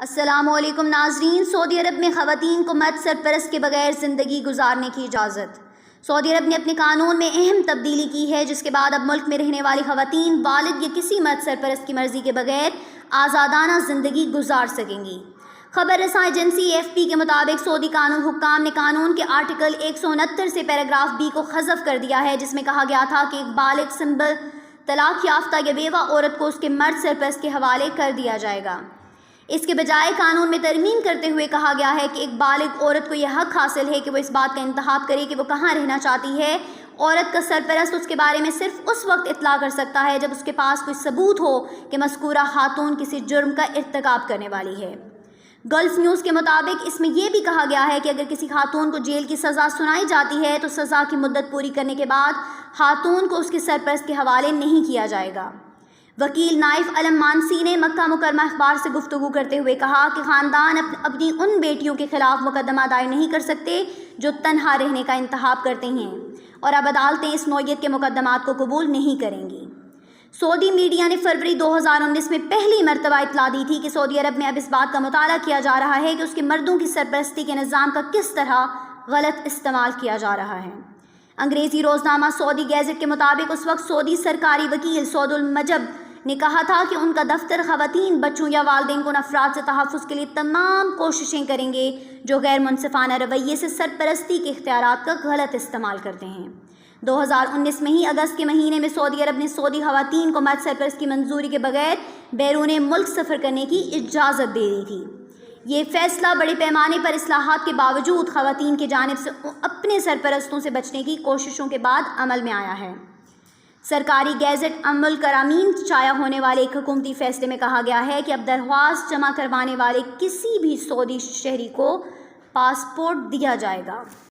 السلام علیکم ناظرین، سعودی عرب میں خواتین کو مرد سرپرست کے بغیر زندگی گزارنے کی اجازت۔ سعودی عرب نے اپنے قانون میں اہم تبدیلی کی ہے، جس کے بعد اب ملک میں رہنے والی خواتین والد یا کسی مرد سرپرست کی مرضی کے بغیر آزادانہ زندگی گزار سکیں گی۔ خبر رساں ایجنسی AFP کے مطابق سعودی قانون حکام نے قانون کے آرٹیکل 169 سے پیراگراف B کو حذف کر دیا ہے، جس میں کہا گیا تھا کہ ایک بالغ سنبل طلاق یافتہ یا بیوہ عورت کو اس کے مرد سرپرست کے حوالے کر دیا جائے گا۔ اس کے بجائے قانون میں ترمیم کرتے ہوئے کہا گیا ہے کہ ایک بالغ عورت کو یہ حق حاصل ہے کہ وہ اس بات کا انتخاب کرے کہ وہ کہاں رہنا چاہتی ہے۔ عورت کا سرپرست اس کے بارے میں صرف اس وقت اطلاع کر سکتا ہے جب اس کے پاس کوئی ثبوت ہو کہ مذکورہ خاتون کسی جرم کا ارتکاب کرنے والی ہے۔ گلف نیوز کے مطابق اس میں یہ بھی کہا گیا ہے کہ اگر کسی خاتون کو جیل کی سزا سنائی جاتی ہے تو سزا کی مدت پوری کرنے کے بعد خاتون کو اس کے سرپرست کے حوالے نہیں کیا جائے گا۔ وکیل نائف علم مانسی نے مکہ مکرمہ اخبار سے گفتگو کرتے ہوئے کہا کہ خاندان اپنی ان بیٹیوں کے خلاف مقدمہ دائر نہیں کر سکتے جو تنہا رہنے کا انتخاب کرتے ہیں، اور اب عدالتیں اس نوعیت کے مقدمات کو قبول نہیں کریں گی۔ سعودی میڈیا نے فروری 2019 میں پہلی مرتبہ اطلاع دی تھی کہ سعودی عرب میں اب اس بات کا مطالعہ کیا جا رہا ہے کہ اس کے مردوں کی سرپرستی کے نظام کا کس طرح غلط استعمال کیا جا رہا ہے۔ انگریزی روزنامہ سعودی گیزٹ کے مطابق اس وقت سعودی سرکاری وکیل سعود المجب نے کہا تھا کہ ان کا دفتر خواتین، بچوں یا والدین کو ان افراد سے تحفظ کے لیے تمام کوششیں کریں گے جو غیر منصفانہ رویے سے سرپرستی کے اختیارات کا غلط استعمال کرتے ہیں۔ 2019 میں ہی اگست کے مہینے میں سعودی عرب نے سعودی خواتین کو مرد سرپرست کی منظوری کے بغیر بیرون ملک سفر کرنے کی اجازت دے دی تھی۔ یہ فیصلہ بڑے پیمانے پر اصلاحات کے باوجود خواتین کی جانب سے اپنے سرپرستوں سے بچنے کی کوششوں کے بعد عمل میں آیا ہے۔ سرکاری گیزٹ ام القرامین شائع ہونے والے ایک حکومتی فیصلے میں کہا گیا ہے کہ اب درخواست جمع کروانے والے کسی بھی سعودی شہری کو پاسپورٹ دیا جائے گا۔